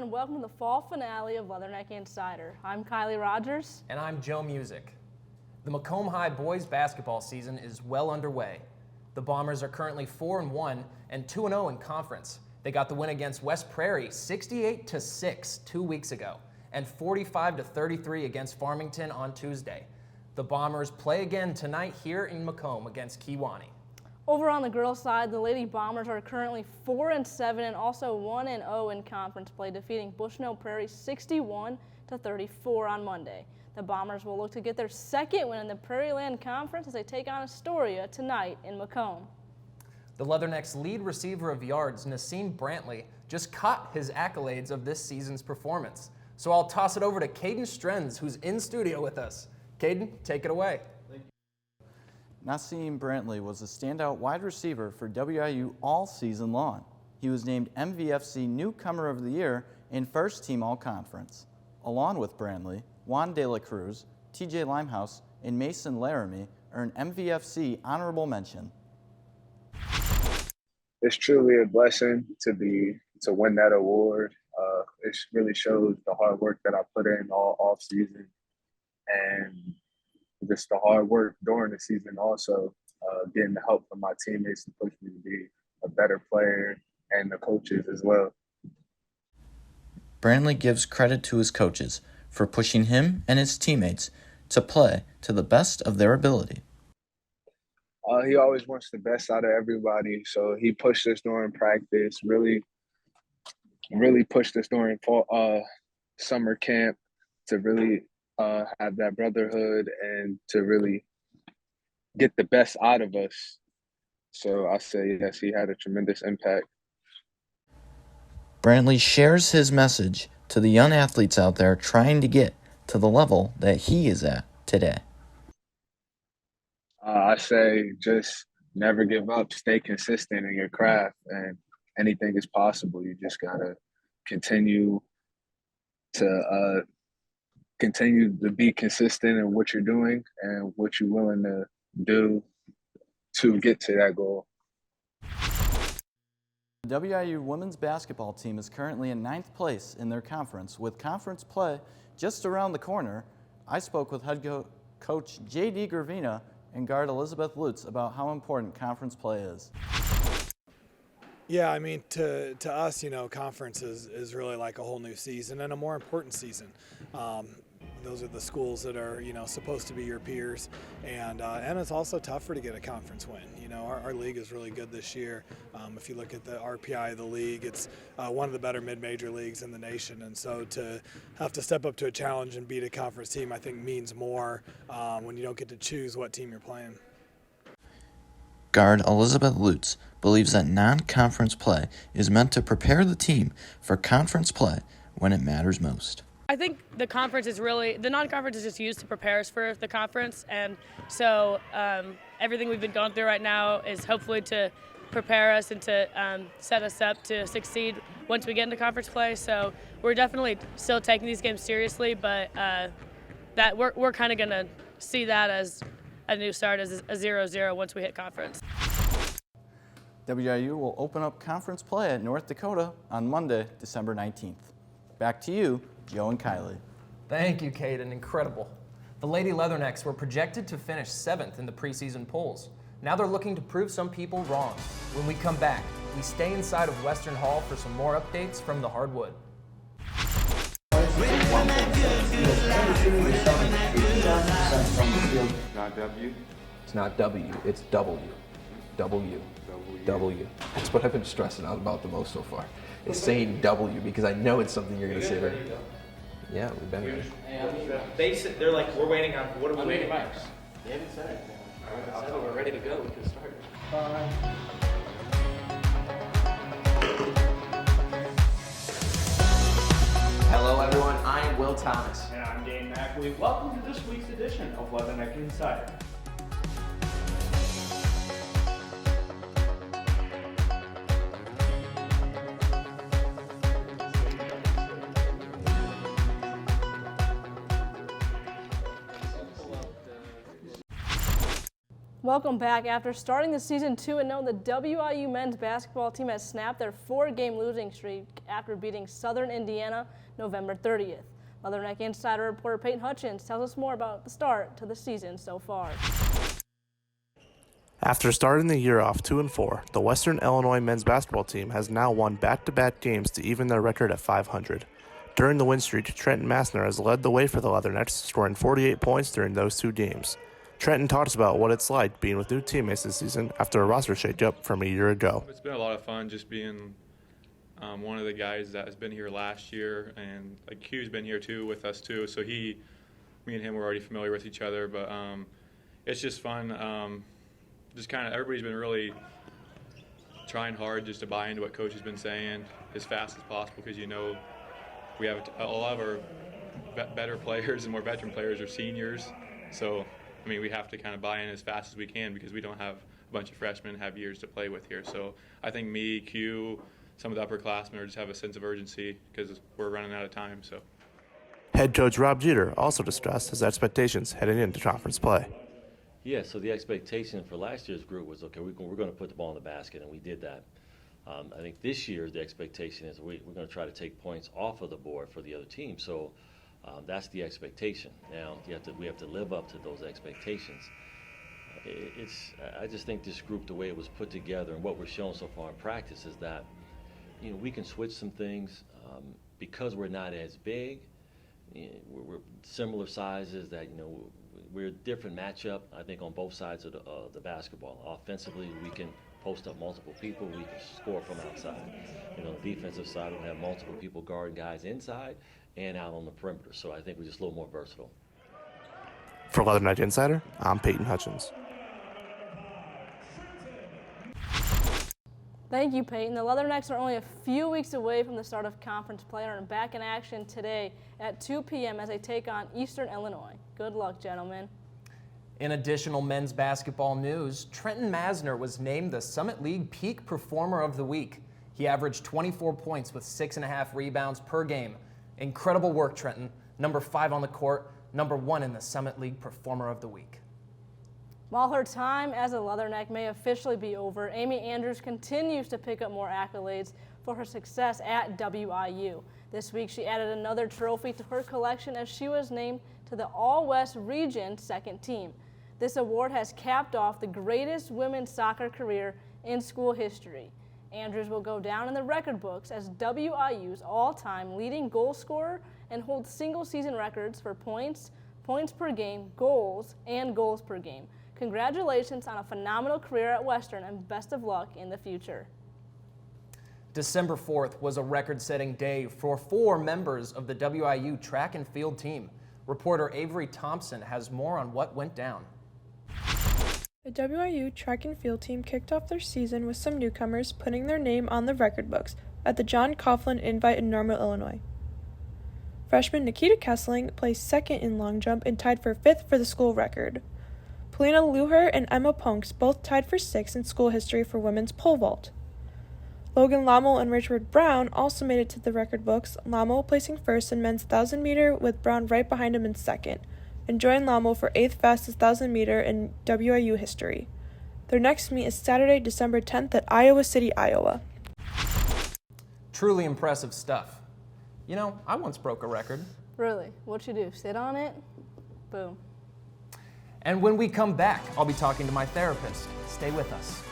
and welcome to the fall finale of Leatherneck Insider. I'm Kylie Rogers. And I'm Joe Music. The Macomb High boys basketball season is well underway. The Bombers are currently 4-1 and 2-0 in conference. They got the win against West Prairie 68-6 2 weeks ago and 45-33 against Farmington on Tuesday. The Bombers play again tonight here in Macomb against Kewanee. Over on the girls' side, the Lady Bombers are currently 4-7 and also 1-0 in conference play, defeating Bushnell Prairie 61-34 on Monday. The Bombers will look to get their second win in the Prairie Land Conference as they take on Astoria tonight in Macomb. The Leatherneck's lead receiver of yards, Nassim Brantley, just caught his accolades of this season's performance. So I'll toss it over to Caden Strenz, who's in studio with us. Caden, take it away. Nassim Brantley was a standout wide receiver for WIU all season long. He was named MVFC Newcomer of the Year and First Team All-Conference. Along with Brantley, Juan De La Cruz, TJ Limehouse, and Mason Laramie earned MVFC Honorable Mention. It's truly a blessing to win that award. It really shows the hard work that I put in all off season, and just the hard work during the season also, getting the help from my teammates to push me to be a better player and the coaches as well. Brantley gives credit to his coaches for pushing him and his teammates to play to the best of their ability. He always wants the best out of everybody, so he pushed us during practice, really pushed us during fall, summer camp to really have that brotherhood and to really get the best out of us. So I say yes, he had a tremendous impact. Brantley shares his message to the young athletes out there trying to get to the level that he is at today. I say just never give up, stay consistent in your craft, and anything is possible. You just gotta continue to be consistent in what you're doing and what you're willing to do to get to that goal. The WIU women's basketball team is currently in 9th place in their conference with conference play just around the corner. I spoke with head coach J.D. Gravina and guard Elizabeth Lutz about how important conference play is. Yeah, I mean, to us, conference is really like a whole new season and a more important season. Those are the schools that are, supposed to be your peers, and it's also tougher to get a conference win. Our league is really good this year. If you look at the RPI of the league, it's one of the better mid-major leagues in the nation, and so to have to step up to a challenge and beat a conference team, I think means more when you don't get to choose what team you're playing. Guard Elizabeth Lutz believes that non-conference play is meant to prepare the team for conference play when it matters most. I think the non-conference is just used to prepare us for the conference, and so everything we've been going through right now is hopefully to prepare us and to set us up to succeed once we get into conference play. So we're definitely still taking these games seriously, but that we're kind of going to see that as a new start, as a 0-0 once we hit conference. WIU will open up conference play at North Dakota on Monday, December 19th. Back to you, Joe and Kylie. Thank you, Caden. Incredible. The Lady Leathernecks were projected to finish 7th in the preseason polls. Now they're looking to prove some people wrong. When we come back, we stay inside of Western Hall for some more updates from the hardwood. Not W? It's not W, it's W. W. W. That's what I've been stressing out about the most so far. It's saying W because I know it's something you're going to say there. Yeah, we've been ready. They're like, we're waiting on, what are we waiting on? They haven't said it. I'll tell them we're ready to go. We can start. Hello everyone, I am Will Thomas. And I'm Dane Mackley. Welcome to this week's edition of Leatherneck Insider. Welcome back. After starting the season 2-0, the WIU men's basketball team has snapped their 4-game losing streak after beating Southern Indiana November 30th. Leatherneck insider reporter Peyton Hutchins tells us more about the start to the season so far. After starting the year off 2-4, the Western Illinois men's basketball team has now won back-to-back games to even their record at 500. During the win streak, Trenton Massner has led the way for the Leathernecks, scoring 48 points during those 2 games. Trenton taught us about what it's like being with new teammates this season after a roster shakeup from a year ago. It's been a lot of fun just being one of the guys that has been here last year, and like Q's been here too with us too. So me and him were already familiar with each other, but it's just fun. Just kind of everybody's been really trying hard just to buy into what Coach has been saying as fast as possible, because we have a lot of our better players and more veteran players are seniors. So we have to kind of buy in as fast as we can because we don't have a bunch of freshmen have years to play with here. So I think me, Q, some of the upperclassmen just have a sense of urgency because we're running out of time. So Head coach Rob Jeter also discussed his expectations heading into conference play. Yeah, so the expectation for last year's group was, okay, we're going to put the ball in the basket, and we did that. I think this year the expectation is we're going to try to take points off of the board for the other team. So that's the expectation. Now we have to live up to those expectations. I just think this group, the way it was put together and what we're showing so far in practice, is that we can switch some things because we're not as big. We're similar sizes. That we're a different matchup. I think on both sides of the basketball. Offensively, we can post up multiple people. We can score from outside. The defensive side, we'll have multiple people guarding guys inside and out on the perimeter. So I think we're just a little more versatile. For Leatherneck Insider, I'm Peyton Hutchins. Thank you, Peyton. The Leathernecks are only a few weeks away from the start of conference play and are back in action today at 2 p.m. as they take on Eastern Illinois. Good luck, gentlemen. In additional men's basketball news, Trenton Massner was named the Summit League Peak Performer of the Week. He averaged 24 points with 6.5 rebounds per game. Incredible work, Trenton. Number 5 on the court, number 1 in the Summit League Performer of the Week. While her time as a Leatherneck may officially be over, Amy Andrews continues to pick up more accolades for her success at WIU. This week, she added another trophy to her collection as she was named to the All-West Region second team. This award has capped off the greatest women's soccer career in school history. Andrews will go down in the record books as WIU's all-time leading goal scorer and holds single-season records for points, points per game, goals, and goals per game. Congratulations on a phenomenal career at Western and best of luck in the future. December 4th was a record-setting day for 4 members of the WIU track and field team. Reporter Avery Thompson has more on what went down. The WIU track and field team kicked off their season with some newcomers putting their name on the record books at the John Coughlin Invite in Normal, Illinois. Freshman Nikita Kessling placed second in long jump and tied for 5th for the school record. Polina Luher and Emma Punks both tied for 6th in school history for women's pole vault. Logan Lommel and Richard Brown also made it to the record books, Lommel placing 1st in men's 1,000 meter with Brown right behind him in 2nd, and joined Lommel for 8th fastest 1,000 meter in WIU history. Their next meet is Saturday, December 10th at Iowa City, Iowa. Truly impressive stuff. I once broke a record. Really? What'd you do? Sit on it? Boom. And when we come back, I'll be talking to my therapist. Stay with us.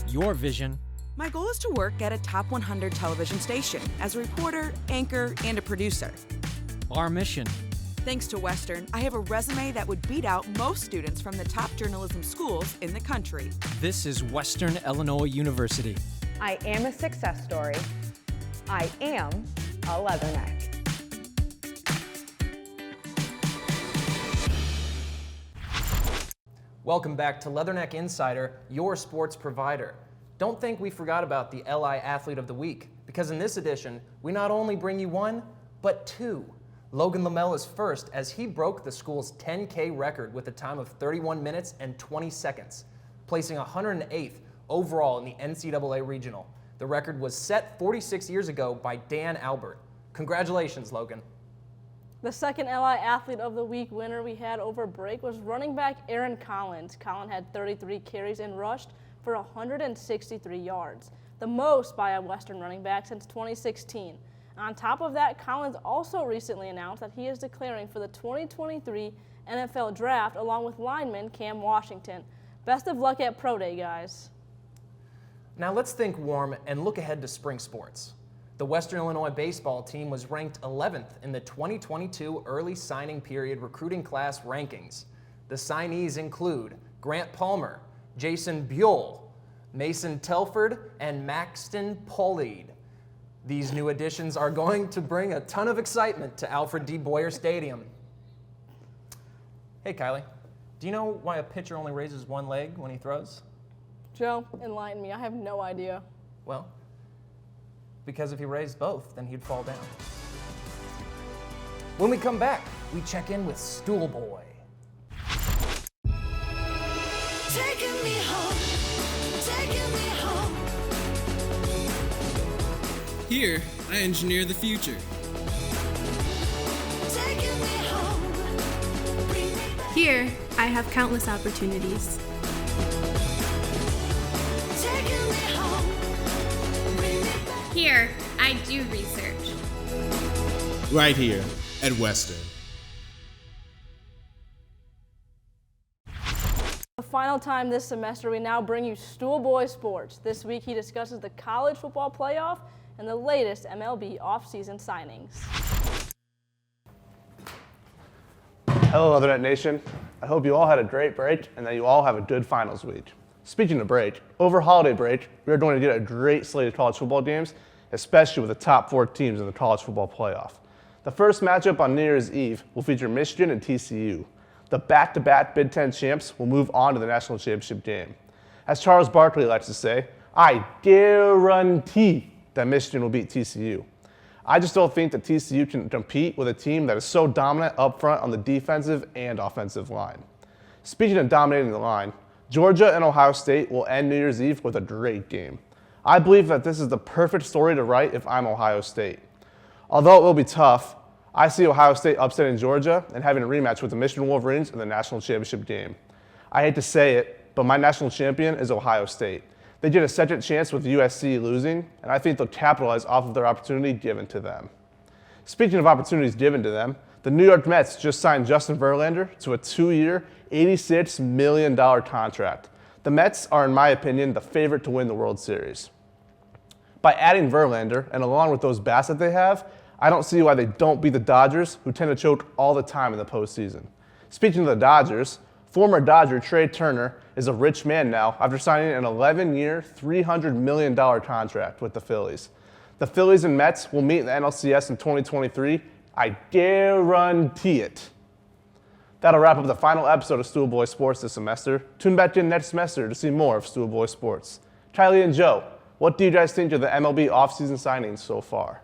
Your vision. My goal is to work at a top 100 television station as a reporter, anchor, and a producer. Our mission. Thanks to Western, I have a resume that would beat out most students from the top journalism schools in the country. This is Western Illinois University. I am a success story. I am a Leatherneck. Welcome back to Leatherneck Insider, your sports provider. Don't think we forgot about the LI Athlete of the Week, because in this edition, we not only bring you 1, but 2. Logan Lamel is first as he broke the school's 10K record with a time of 31 minutes and 20 seconds, placing 108th overall in the NCAA Regional. The record was set 46 years ago by Dan Albert. Congratulations, Logan. The second LI Athlete of the Week winner we had over break was running back Aaron Collins. Collins had 33 carries and rushed for 163 yards, the most by a Western running back since 2016. On top of that, Collins also recently announced that he is declaring for the 2023 NFL Draft along with lineman Cam Washington. Best of luck at Pro Day, guys. Now let's think warm and look ahead to spring sports. The Western Illinois baseball team was ranked 11th in the 2022 early signing period recruiting class rankings. The signees include Grant Palmer, Jason Buell, Mason Telford, and Maxton Pollied. These new additions are going to bring a ton of excitement to Alfred D. Boyer Stadium. Hey, Kylie, do you know why a pitcher only raises one leg when he throws? Joe, enlighten me. I have no idea. Well, because if he raised both, then he'd fall down. When we come back, we check in with Stool Boy. Taking me home, taking me home. Here, I engineer the future. Taking me home, bring me back. Here, I have countless opportunities. Taking me home, bring me back. Here, I do research. Right here at Western. The final time this semester, we now bring you Stool Boy Sports. This week, he discusses the college football playoff and the latest MLB offseason signings. Hello, Leatherneck Nation. I hope you all had a great break and that you all have a good finals week. Speaking of break, over holiday break, we are going to get a great slate of college football games, especially with the top 4 teams in the college football playoff. The first matchup on New Year's Eve will feature Michigan and TCU. The back-to-back Big Ten champs will move on to the national championship game. As Charles Barkley likes to say, I guarantee that Michigan will beat TCU. I just don't think that TCU can compete with a team that is so dominant up front on the defensive and offensive line. Speaking of dominating the line, Georgia and Ohio State will end New Year's Eve with a great game. I believe that this is the perfect story to write if I'm Ohio State. Although it will be tough, I see Ohio State upsetting Georgia and having a rematch with the Michigan Wolverines in the national championship game. I hate to say it, but my national champion is Ohio State. They get a second chance with USC losing, and I think they'll capitalize off of their opportunity given to them. Speaking of opportunities given to them, the New York Mets just signed Justin Verlander to a 2-year, $86 million contract. The Mets are, in my opinion, the favorite to win the World Series. By adding Verlander, and along with those bats that they have, I don't see why they don't beat the Dodgers, who tend to choke all the time in the postseason. Speaking of the Dodgers, former Dodger Trey Turner is a rich man now after signing an 11-year, $300 million contract with the Phillies. The Phillies and Mets will meet in the NLCS in 2023. I guarantee it. That'll wrap up the final episode of Stool Boy Sports this semester. Tune back in next semester to see more of Stool Boy Sports. Kylie and Joe, what do you guys think of the MLB offseason signings so far?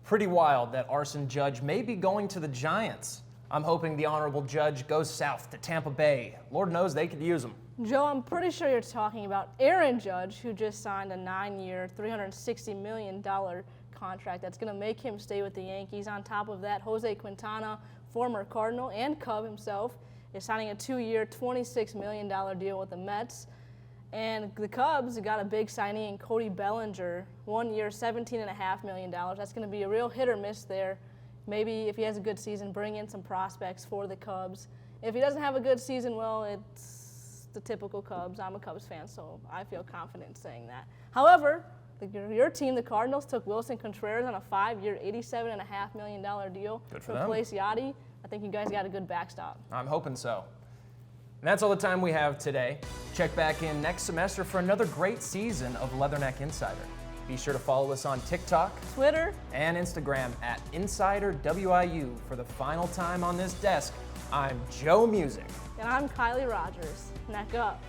Pretty wild that Arson Judge may be going to the Giants. I'm hoping the Honorable Judge goes south to Tampa Bay. Lord knows they could use him. Joe, I'm pretty sure you're talking about Aaron Judge, who just signed a 9-year, $360 million contract that's going to make him stay with the Yankees. On top of that, Jose Quintana, former Cardinal and Cub himself, is signing a 2-year, $26 million deal with the Mets. And the Cubs got a big signing in Cody Bellinger, 1 year, $17.5 million. That's going to be a real hit or miss there. Maybe if he has a good season, bring in some prospects for the Cubs. If he doesn't have a good season, well, it's the typical Cubs. I'm a Cubs fan, so I feel confident saying that. However, your team, the Cardinals, took Wilson Contreras on a 5-year, $87.5 million deal to replace Yachty. I think you guys got a good backstop. I'm hoping so. And that's all the time we have today. Check back in next semester for another great season of Leatherneck Insider. Be sure to follow us on TikTok, Twitter, and Instagram at InsiderWIU. For the final time on this desk, I'm Joe Music. And I'm Kylie Rogers. Neck up.